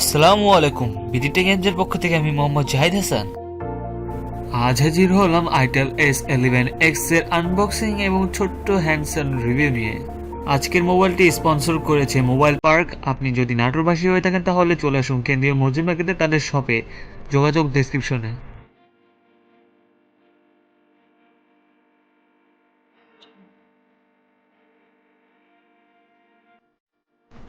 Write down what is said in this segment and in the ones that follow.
আসসালামু আলাইকুম। বিডি টেকেন্সের পক্ষ থেকে আমি মোহাম্মদ জাহিদ হাসান। আজ হাজির হলাম আইটেল S11X এর আনবক্সিং এবং ছোট্ট হ্যান্ডসন রিভিউ নিয়ে। আজকের মোবাইলটি স্পন্সর করেছে মোবাইল পার্ক। আপনি যদি নাটোরবাসী হয়ে থাকেন তাহলে চলে আসুন কেন্দ্রীয় মসজিদ মার্কেটে তাদের শপে। যোগাযোগ ডেসক্রিপশনে।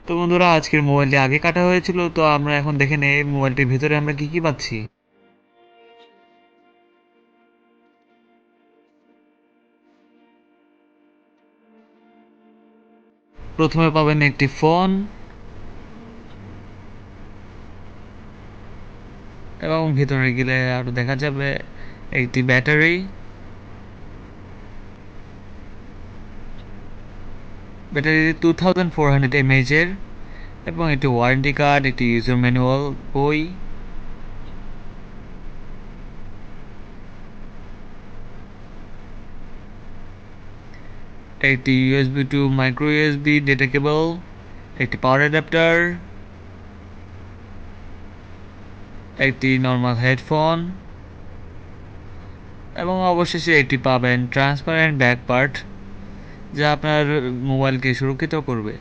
তো বন্ধুরা, আজকের মোবাইলটি আগে কাটা হয়েছিল, তো আমরা এখন দেখে নেই মোবাইলটির ভিতরে আমরা কি কি পাচ্ছি। প্রথমে পাবেন একটি ফোন এবং ভিতরে গেলে আরো দেখা যাবে একটি ব্যাটারি। ব্যাটারি 2400 mAh এর এবং একটি ওয়ারেন্টি কার্ড, একটি ইউজার ম্যানুয়াল বই, একটি USB to micro USB data cable, একটি পাওয়ার অ্যাডাপ্টার, একটি নর্মাল হেডফোন এবং অবশেষে একটি পাবেন ট্রান্সপারেন্ট ব্যাক পার্ট, যা আপনার মোবাইলকে সুরক্ষিত করবে।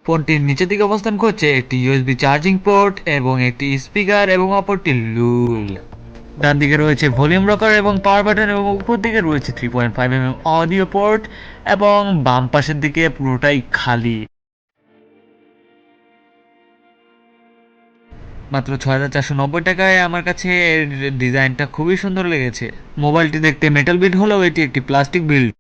ফোনটির নিচের দিকে অবস্থান করছে একটি ইউএসবি চার্জিং পোর্ট এবং একটি স্পিকার এবং অপরটি লুল। ডান দিকে রয়েছে ভলিউম রকার এবং পাওয়ার বাটন এবং উপর দিকে রয়েছে 3.5 mm অডিও পোর্ট এবং বাম পাশের দিকে পুরোটাই খালি। মাত্র 6490 টাকায় আমার কাছে এর ডিজাইনটা খুবই সুন্দর লেগেছে। মোবাইলটি দেখতে মেটাল বিল্ড হলেও এটি একটি প্লাস্টিক বিল্ড।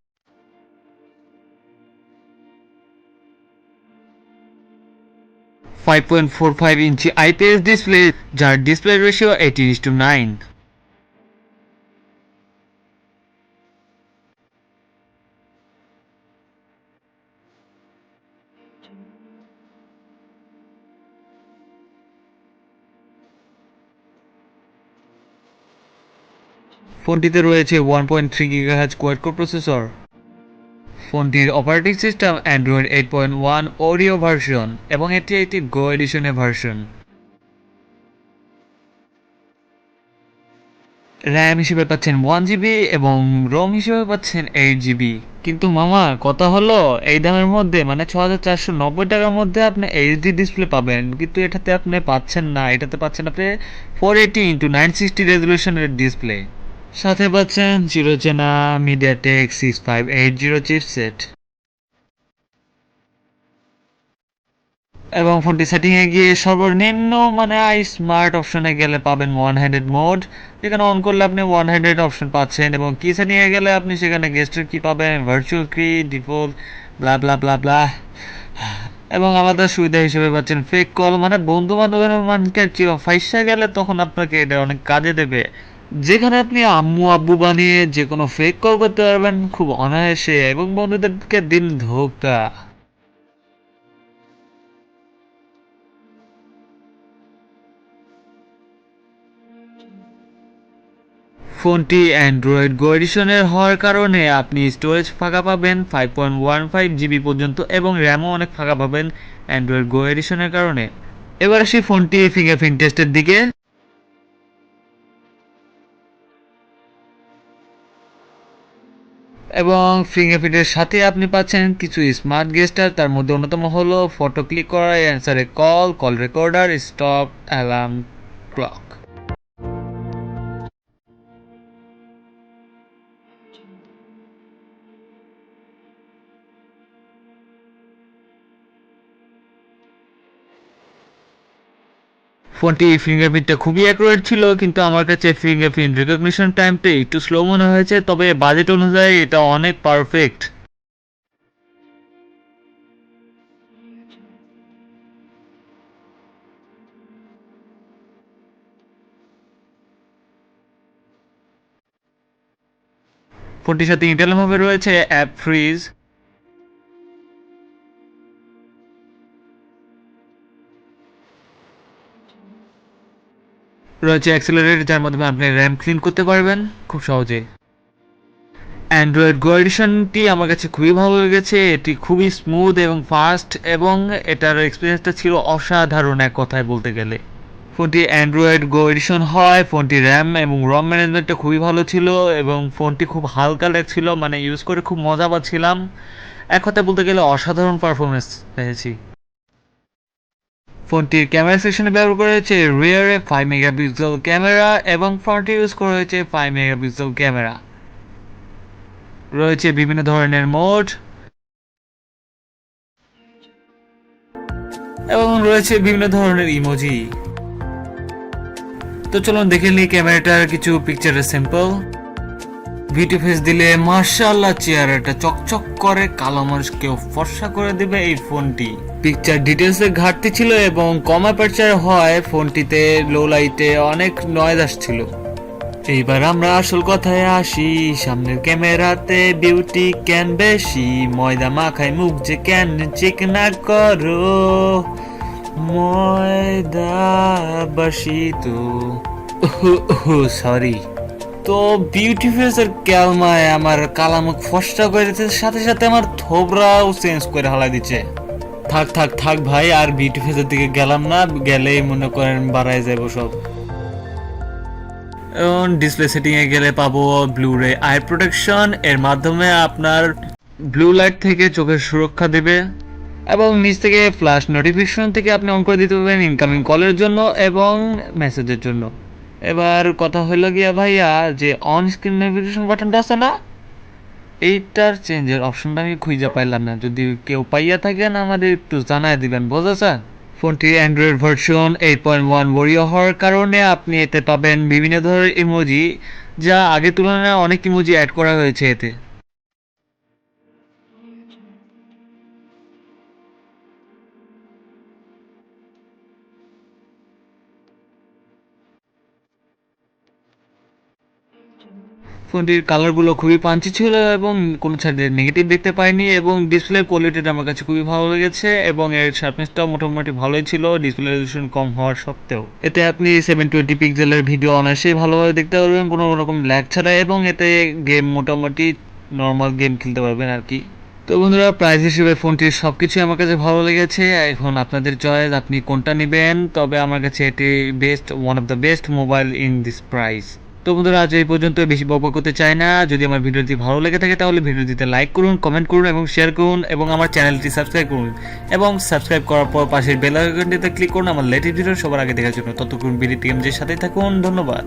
5.45 ইঞ্চি আইপিএস ডিসপ্লে, যার ডিসপ্লে রেশিও 18:9। ফোনটিতে রয়েছে 1.3 GHz কোয়াড কোর প্রসেসর। ফোনটির operating system Android 8.1 Oreo version এবং এটি একটি গো এডিশনের ভার্সন। র্যাম হিসেবে পাচ্ছেন 1 GB এবং রোম হিসেবে পাচ্ছেন 8 GB। কিন্তু মামা, কথা হলো এই দামের মধ্যে মানে 6490 টাকার মধ্যে আপনি এইচডি ডিসপ্লে পাবেন, কিন্তু এটাতে আপনি পাচ্ছেন না। এটাতে পাচ্ছেন আপনি 480x960 রেজলিউশনের ডিসপ্লে। সাথে পাচ্ছেন চিরচেনা মিডিয়াটেক 6580 চিপসেট। এবং ফোনটি সেটিংয়ে গিয়ে সর্বনিম্ন মানে স্মার্ট অপশনে গেলে পাবেন ওয়ান হ্যান্ডেড মোড, যেখানে অন করলে আপনি ওয়ান হ্যান্ডেড অপশন পাচ্ছেন এবং কি সেটিংয়ে গেলে আপনি সেখানে গেস্টের কি পাবেন, ভার্চুয়াল কি, ডিফল্ট, ব্লা ব্লা ব্লা ব্লা। এবং আলাদা সুবিধা হিসেবে পাচ্ছেন ফেক কল, মানে বন্ধু বান্ধবের মানকে ফাইসা গেলে তখন আপনাকে এটা অনেক কাজে দেবে, যেখানে আপনি আম্মু আব্বু বানিয়ে যে কোনো ফেক কল করতে পারবেন খুব অনায়াসে এবং বন্ধুদেরকে দিন ধোকা। ফোনটি অ্যান্ড্রয়েড গো এডিশনের হওয়ার কারণে আপনি স্টোরেজ ফাঁকা পাবেন 5.15 GB পর্যন্ত এবং র্যামও অনেক ফাঁকা পাবেন অ্যান্ড্রয়েড গো এডিশনের কারণে। এবার আসি ফোনটি ফিঙ্গারপ্রিন্ট টেস্টের দিকে। এবং ফিঙ্গারপ্রিন্টের সাথে আপনি পাচ্ছেন কিছু স্মার্ট গেস্টার, তার মধ্যে অন্যতম হলো ফটো ক্লিক করা, অ্যান্সারে call, call recorder, stop, alarm, clock. ফোনটি ফিঙ্গারপ্রিন্টটা খুবই অ্যাকুরেট ছিল, কিন্তু আমার কাছে ফিঙ্গারপ্রিন্ট রিকগনিশন টাইমটা একটু স্লো মনে হয়েছে, তবে বাজেট অনুযায়ী এটা অনেক পারফেক্ট। ফোনটির সাথে ইন্টেলভাবে রয়েছে অ্যাপ ফ্রিজ, রয়েছে অ্যাক্সেলারেটর যার মাধ্যমে আপনি র্যাম ক্লিন করতে পারবেন খুব সহজে। অ্যান্ড্রয়েড গো এডিশনটি আমার কাছে খুবই ভালো লেগেছে, এটি খুবই স্মুথ এবং ফাস্ট, এবং এটার এক্সপিরিয়েন্সটা ছিল অসাধারণ এক কথায় বলতে গেলে। ফোনটি অ্যান্ড্রয়েড গো এডিশন হয়, ফোনটি র্যাম এবং রম ম্যানেজমেন্টটা খুবই ভালো ছিল, এবং ফোনটি খুব হালকা লাগছিল, মানে ইউজ করে খুব মজা পাচ্ছিলাম। এক কথায় বলতে গেলে অসাধারণ পারফরমেন্স পেয়েছি। ফোনটির ক্যামেরা সেকশনে ব্যবহার করা হয়েছে রিয়ারে 5 মেগাপিক্সেল ক্যামেরা, এবং ফ্রন্টে ইউজ করা হয়েছে 5 মেগাপিক্সেল ক্যামেরা। রয়েছে বিভিন্ন ধরনের মোড, এবং রয়েছে বিভিন্ন ধরনের ইমোজি। তো চলুন দেখে নিই ক্যামেরাটার কিছু পিকচারের স্যাম্পল। ভিডিও ফেস দিলে মাশাআল্লাহ চেহারাটা চকচক করে, কালো মানুষকেও ফর্সা করে দেবে এই ফোনটি। পিকচার ডিটেলসের ঘাটতি ছিল এবং কম অ্যাপারচার হয় ফোনটিতে, লো লাইটে অনেক নয়েজ আসছিল। এইবার আমরা আসল কথায় আসি, সামনের ক্যামেরাতে বিউটি কেন বেশি, ময়দা মাখায় মুখ যে কেন চিকনা করো, ময়দা বাসি তো সরি। তো বিউটি ফেসের ক্যালমায় আমার কালা মুখ ফসটা করে দিচ্ছে, সাথে সাথে আমার থোবরাও চেঞ্জ করে হালাই দিচ্ছে। থাক থাক থাক ভাই, আর বিউটি ফেসের দিকে গেলাম না, গেলেই মনে করেন বাড়ায় যাবো সব। এবং ডিসপ্লে সেটিং এ গেলে পাবো ব্লুরে আই প্রোটেকশন, এর মাধ্যমে আপনার ব্লু লাইট থেকে চোখের সুরক্ষা দেবে, এবং নিচ থেকে ফ্ল্যাশ নোটিফিকেশন থেকে আপনি অন করে দিতে পারবেন ইনকামিং কলের জন্য এবং মেসেজের জন্য। এবার কথা হলো গিয়া ভাইয়া, যে অন স্ক্রিন নোটিফিকেশন বাটনটা আছে না, এইটার চেঞ্জের অপশনটা আমি খুঁজে পাইলাম না। যদি কেউ পাইয়া থাকেন আমাদের একটু জানায় দিবেন, বুঝেছেন? ফোনটি অ্যান্ড্রয়েড ভার্সন 8.1 ওয়ারিও হওয়ার কারণে আপনি এতে পাবেন বিভিন্ন ধরনের ইমোজি, যা আগের তুলনায় অনেক ইমোজি অ্যাড করা হয়েছে এতে। ফোনটির কালারগুলো খুবই পাঞ্চি ছিল এবং কোনো সাইডে নেগেটিভ দেখতে পাইনি, এবং ডিসপ্লে কোয়ালিটিটা আমার কাছে খুবই ভালো লেগেছে, এবং এর শার্পনেসটাও মোটামুটি ভালোই ছিল ডিসপ্লে রেজোলিউশন কম হওয়ার সত্ত্বেও। এতে আপনি 720 পিক্সেলের ভিডিও অনায়াসেই ভালোভাবে দেখতে পারবেন কোনো রকম ল্যাগ ছাড়া, এবং এতে গেম মোটামুটি নর্মাল গেম খেলতে পারবেন আর কি। তো বন্ধুরা, প্রাইস হিসেবে ফোনটির সব কিছুই আমার কাছে ভালো লেগেছে। এখন আপনাদের চয়েস, আপনি কোনটা নেবেন, তবে আমার কাছে এটি best, one of the best mobile in this price. তো বন্ধুরা, আজ এই পর্যন্ত, বেশি বকবক করতে চাই না। যদি আমার ভিডিওটি ভালো লেগে থাকে তাহলে ভিডিওটিতে লাইক করুন, কমেন্ট করুন এবং শেয়ার করুন, এবং আমার চ্যানেলটি সাবস্ক্রাইব করুন, এবং সাবস্ক্রাইব করার পর পাশের বেল আইকনটিতে ক্লিক করুন আমার লেটেস্ট ভিডিও সবার আগে দেখার জন্য। ততক্ষণ বিডি টিএমজির সাথেই থাকুন, ধন্যবাদ।